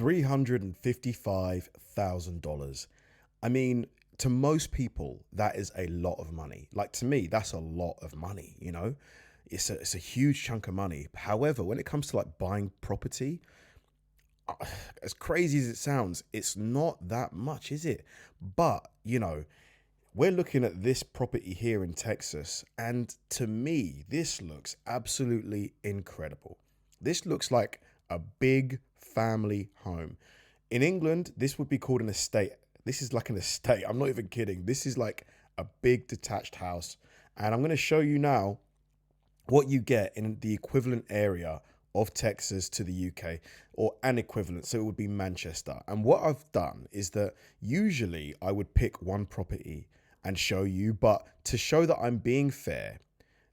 $355,000. I mean, to most people, that is a lot of money. Like, to me, that's a lot of money, you know? It's a huge chunk of money. However, when it comes to like buying property, as crazy as it sounds, it's not that much, is it? But, you know, we're looking at this property here in Texas, and to me, this looks absolutely incredible. This looks like a big family home. In England, this would be called an estate. This is like an estate. I'm not even kidding. This is like a big detached house. And I'm going to show you now what you get in the equivalent area of Texas to the UK, or an equivalent. So it would be Manchester. And what I've done is that usually I would pick one property and show you, but to show that I'm being fair,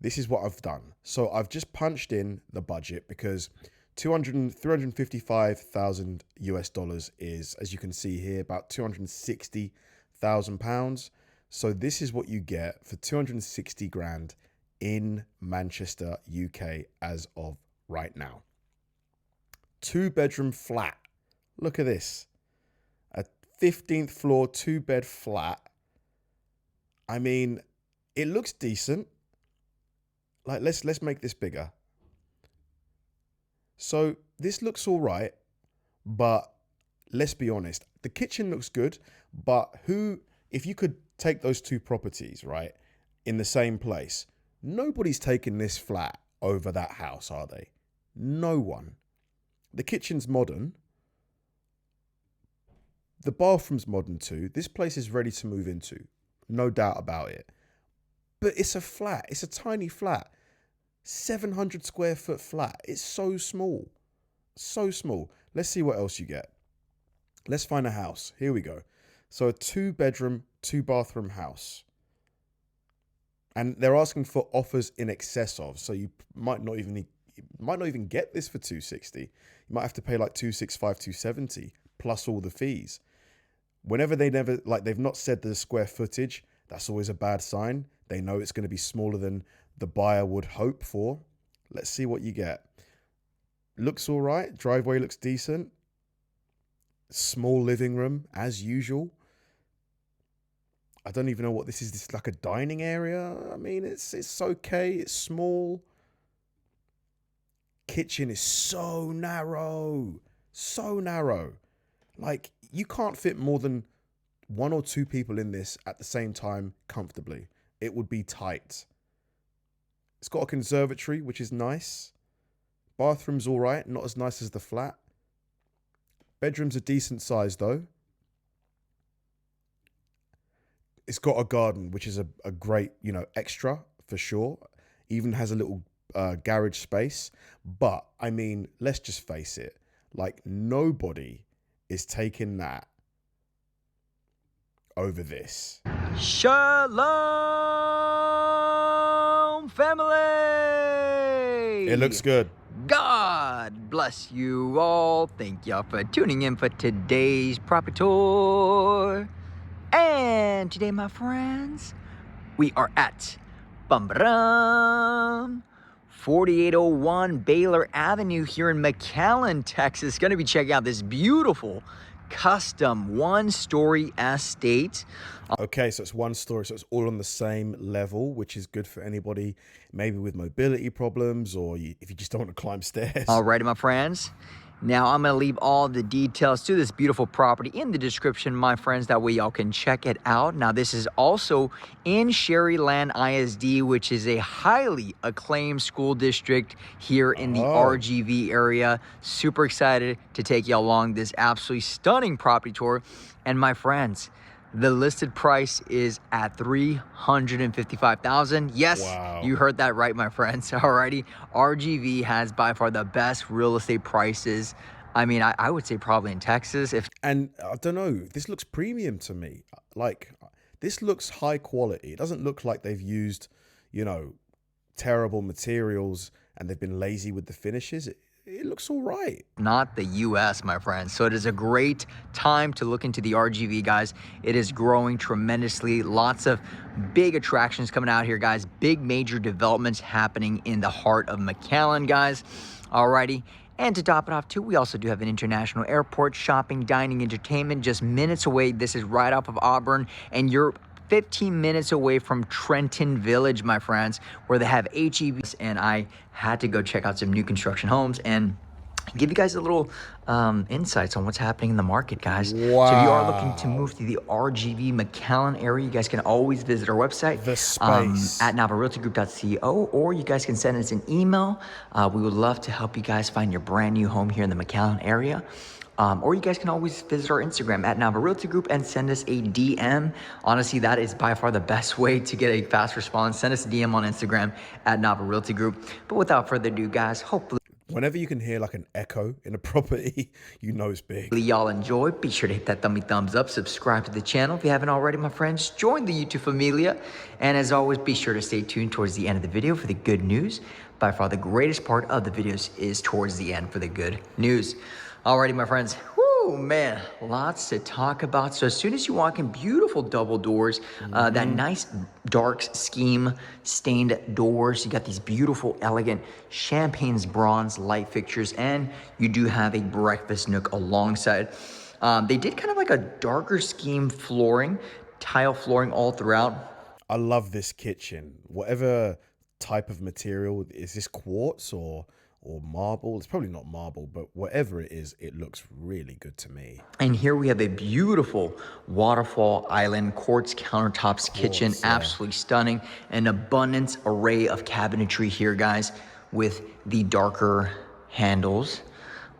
this is what I've done. So I've just punched in the budget because $355,000 US is, as you can see here, about 260,000 pounds. So this is what you get for 260 grand in Manchester, UK, as of right now. 2-bedroom flat. Look at this. A 15th floor, 2-bed flat. I mean, it looks decent. Like, let's make this bigger. So this looks all right, but let's be honest. The kitchen looks good, but if you could take those two properties, right, in the same place, nobody's taking this flat over that house, are they? No one. The kitchen's modern. The bathroom's modern too. This place is ready to move into. No doubt about it. But it's a flat. It's a tiny flat. 700 square foot flat. It's so small. So small. Let's see what else you get. Let's find a house. Here we go. So a 2-bedroom, 2-bathroom house. And they're asking for offers in excess of. So you might not even get this for 260. You might have to pay like 265, 270 plus all the fees. Whenever they've not said the square footage, that's always a bad sign. They know it's going to be smaller than the buyer would hope for. Let's see what you get. Looks all right. Driveway looks decent. Small living room as usual. I don't even know what this is. This is like a dining area. I mean, it's okay. It's small. Kitchen is so narrow. So narrow. Like, you can't fit more than 1 or 2 people in this at the same time comfortably. It would be tight. It's got a conservatory, which is nice. Bathroom's all right. Not as nice as the flat. Bedroom's a decent size, though. It's got a garden, which is a great, extra for sure. Even has a little garage space. But, I mean, let's just face it. Like, nobody is taking that over this. Shalom, family! It looks good. God bless you all. Thank y'all for tuning in for today's property tour. And today, my friends, we are at 4801 Baylor Avenue here in McAllen, Texas. Going to be checking out this beautiful custom 1-story estate. Okay, so it's 1 story, so it's all on the same level, which is good for anybody maybe with mobility problems, or if you just don't want to climb stairs. Alrighty, my friends. Now, I'm going to leave all the details to this beautiful property in the description, my friends. That way y'all can check it out. Now, this is also in Sherryland ISD, which is a highly acclaimed school district here in the RGV area. Super excited to take y'all along this absolutely stunning property tour. And my friends, the listed price is at $355,000. Yes, wow. You heard that right, my friends. Alrighty, RGV has by far the best real estate prices. I mean, I would say probably in Texas. And I don't know, this looks premium to me. Like, this looks high quality. It doesn't look like they've used, terrible materials and they've been lazy with the finishes. It looks all right. Not the US, my friends. So it is a great time to look into the RGV, guys. It is growing tremendously. Lots of big attractions coming out here, guys. Big major developments happening in the heart of McAllen, guys. Alrighty. And to top it off too, we also do have an international airport, shopping, dining, entertainment, just minutes away. This is right off of Auburn, and you're 15 minutes away from Trenton Village, my friends, where they have HEBs. And I had to go check out some new construction homes and give you guys a little insights on what's happening in the market, guys. Wow. So if you are looking to move to the RGV McAllen area, you guys can always visit our website The space. at navarealtygroup.co, or you guys can send us an email. We would love to help you guys find your brand new home here in the McAllen area. Or you guys can always visit our Instagram at Nava Realty Group and send us a DM. Honestly, that is by far the best way to get a fast response. Send us a DM on Instagram at Nava Realty Group. But without further ado, guys, hopefully Whenever you can hear like an echo in a property, you know it's big. y'all enjoy. Be sure to hit that thumbs up, subscribe to the channel if you haven't already, my friends. Join the YouTube familia. And as always, be sure to stay tuned towards the end of the video for the good news. By far, the greatest part of the videos is towards the end for the good news. Alrighty, my friends. Woo, man, lots to talk about. So as soon as you walk in, beautiful double doors, that nice dark scheme stained doors. You got these beautiful, elegant champagne's bronze light fixtures, and you do have a breakfast nook alongside. They did kind of like a darker scheme flooring, tile flooring all throughout. I love this kitchen. Whatever type of material, is this quartz or marble? It's probably not marble, but whatever it is, it looks really good to me. And here we have a beautiful waterfall island, quartz countertops kitchen, yeah. absolutely stunning. An abundant array of cabinetry here, guys, with the darker handles.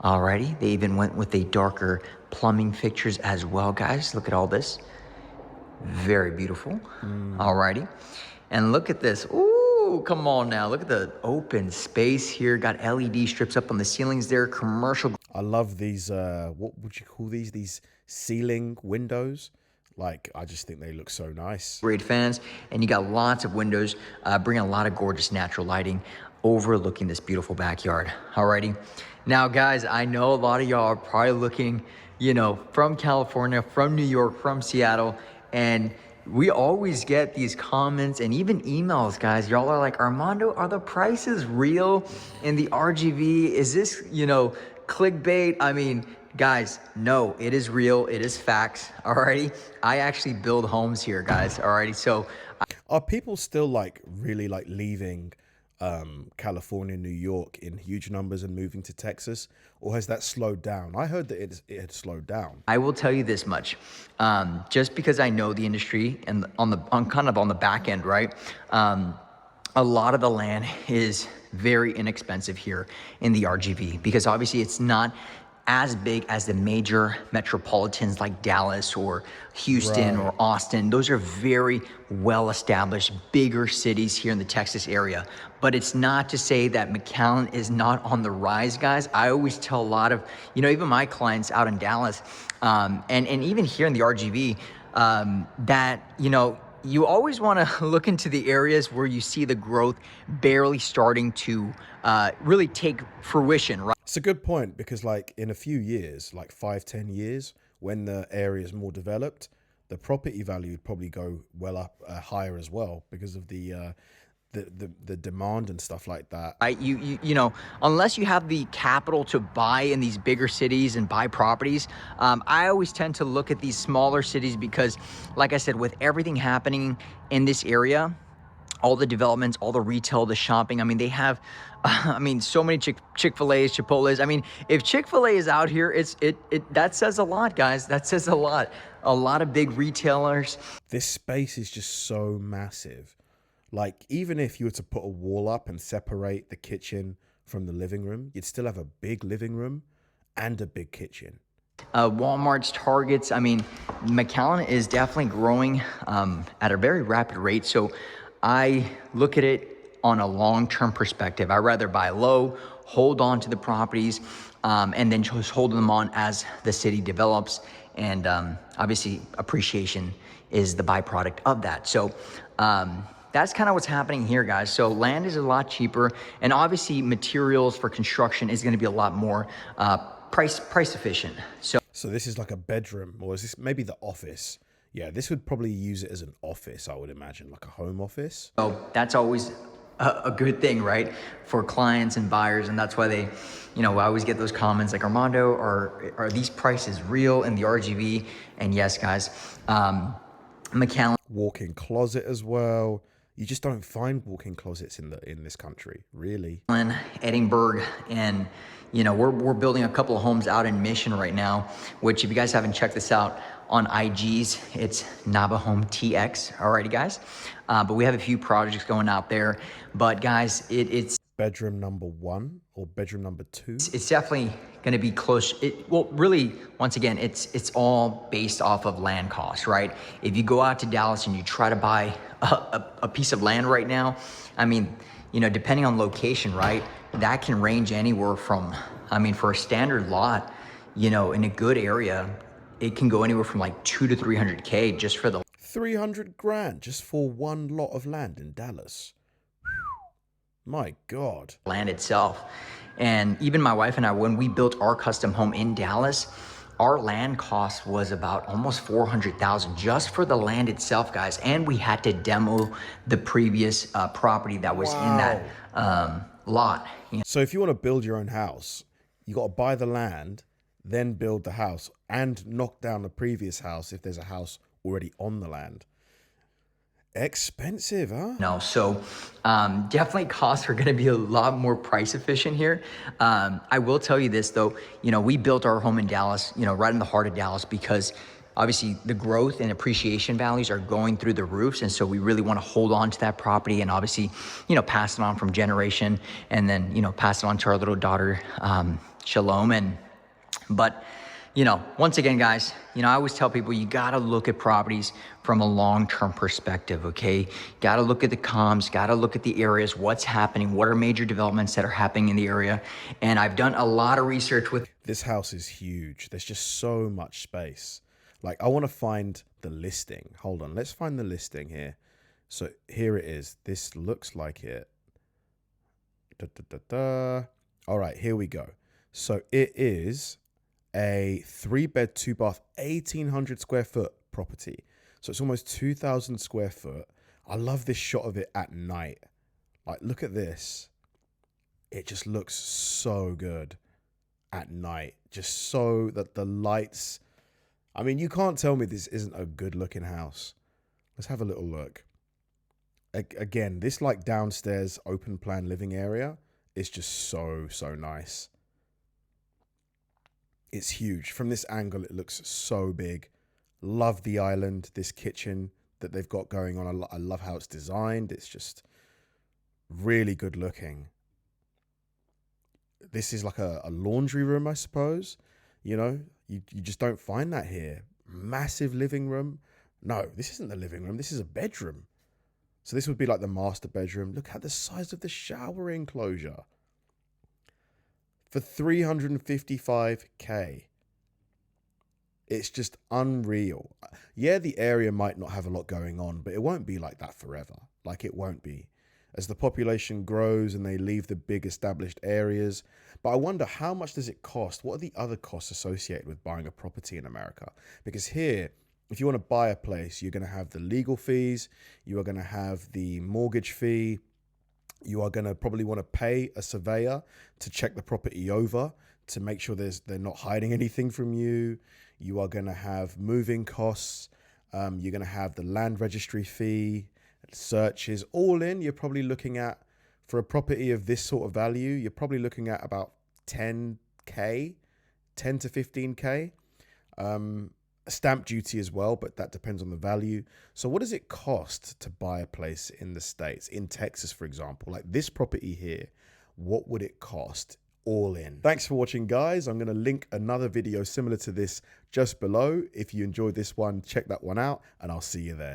Alrighty, they even went with a darker plumbing fixtures as well, guys. Look at all this. Very beautiful. Alrighty. And look at this. Ooh, come on now. Look at the open space here. Got LED strips up on the ceilings there. Commercial. I love these, what would you call these? These ceiling windows. Like, I just think they look so nice. Great fans. And you got lots of windows, bringing a lot of gorgeous natural lighting overlooking this beautiful backyard. Alrighty. Now, guys, I know a lot of y'all are probably looking, you know, from California, from New York, from Seattle, and we always get these comments and even emails, guys. Y'all are like, Armando, are the prices real in the RGV? Is this, you know, clickbait? I mean, guys, no, it is real. It is facts. Alrighty. I actually build homes here, guys. Alrighty. So are people still like really like leaving California, New York in huge numbers and moving to Texas, or has that slowed down? I heard that it had slowed down. I will tell you this much, just because I know the industry and on kind of on the back end, right? A lot of the land is very inexpensive here in the RGV because obviously it's not as big as the major metropolitans like Dallas or Houston or Austin. Those are very well-established, bigger cities here in the Texas area. But it's not to say that McAllen is not on the rise, guys. I always tell a lot of, you know, even my clients out in Dallas, and even here in the RGV, that, you know, you always want to look into the areas where you see the growth barely starting to really take fruition, right? It's a good point because like in a few years, like 5-10 years, when the area is more developed, the property value would probably go well up higher as well because of the demand and stuff like that. You know, unless you have the capital to buy in these bigger cities and buy properties, I always tend to look at these smaller cities because, like I said, with everything happening in this area, all the developments, all the retail, the shopping, I mean, they have, I mean, so many Chick-fil-A's, Chipotle's. I mean, if Chick-fil-A is out here, that says a lot, guys. That says a lot. A lot of big retailers. This space is just so massive. Like, even if you were to put a wall up and separate the kitchen from the living room, you'd still have a big living room and a big kitchen. Walmart's, Targets. I mean, McAllen is definitely growing at a very rapid rate. So I look at it on a long-term perspective. I rather buy low, hold on to the properties, and then just hold them on as the city develops. And obviously, appreciation is the byproduct of that. So that's kind of what's happening here, guys. So land is a lot cheaper, and obviously materials for construction is going to be a lot more price efficient. So this is like a bedroom, or is this maybe the office? Yeah, this would probably use it as an office, I would imagine, like a home office. that's always a good thing, right, for clients and buyers. And that's why they, I always get those comments like, Armando, are these prices real in the RGV? And yes, guys, McAllen, Walk-in closet as well. You just don't find walk-in closets in this country, really. Edinburgh, and we're building a couple of homes out in Mission right now, which if you guys haven't checked this out on IGs, it's Navahome TX. Alrighty, guys. But we have a few projects going out there. But guys, it's Bedroom number 1 or bedroom number 2? it's definitely going to be close. Well, really, once again, it's all based off of land costs, right? If you go out to Dallas and you try to buy a piece of land right now, I mean, depending on location, right, that can range anywhere from, for a standard lot, in a good area, it can go anywhere from like 200 to 300K just for the 300 grand just for one lot of land in Dallas. My God. land itself. And even my wife and I, when we built our custom home in Dallas, our land cost was about almost 400,000 just for the land itself, guys. And we had to demo the previous property that was in that lot. So if you want to build your own house, you got to buy the land, then build the house and knock down the previous house if there's a house already on the land. Expensive, huh? No, so definitely costs are going to be a lot more price efficient here. I will tell you this though, we built our home in Dallas, right in the heart of Dallas, because obviously the growth and appreciation values are going through the roofs. And so we really want to hold on to that property and obviously, pass it on from generation and then, pass it on to our little daughter, Shalom. But once again, guys, I always tell people you got to look at properties from a long-term perspective, okay? Got to look at the comms, got to look at the areas, what's happening, what are major developments that are happening in the area. And I've done a lot of research with... This house is huge. There's just so much space. Like, I want to find the listing. Hold on, let's find the listing here. So here it is. This looks like it. All right, here we go. So it is a 3-bed, 2-bath, 1,800 square foot property. So it's almost 2,000 square foot. I love this shot of it at night. Like, look at this. It just looks so good at night. Just so that the lights... I mean, you can't tell me this isn't a good looking house. Let's have a little look. Again, this like downstairs open plan living area is just so nice. It's huge. From this angle, it looks so big. Love the island, this kitchen that they've got going on. I love how it's designed. It's just really good looking. This is like a laundry room, I suppose. You just don't find that here. Massive living room. No, this isn't the living room. This is a bedroom. So this would be like the master bedroom. Look at the size of the shower enclosure. For $355K. It's just unreal. Yeah, the area might not have a lot going on, but it won't be like that forever. Like, it won't be. As the population grows and they leave the big established areas. But I wonder, how much does it cost? What are the other costs associated with buying a property in America? Because here, if you want to buy a place, you're going to have the legal fees. You are going to have the mortgage fee. You are going to probably want to pay a surveyor to check the property over to make sure they're not hiding anything from you. You are going to have moving costs. You're going to have the land registry fee, searches, all in. You're probably looking at, for a property of this sort of value, you're probably looking at about 10K, 10 to 15K. Stamp duty as well, but that depends on the value. So what does it cost to buy a place in the States, in Texas, for example? Like this property here, what would it cost all in? Thanks for watching, guys. I'm going to link another video similar to this just below. If you enjoyed this one, check that one out, and I'll see you there.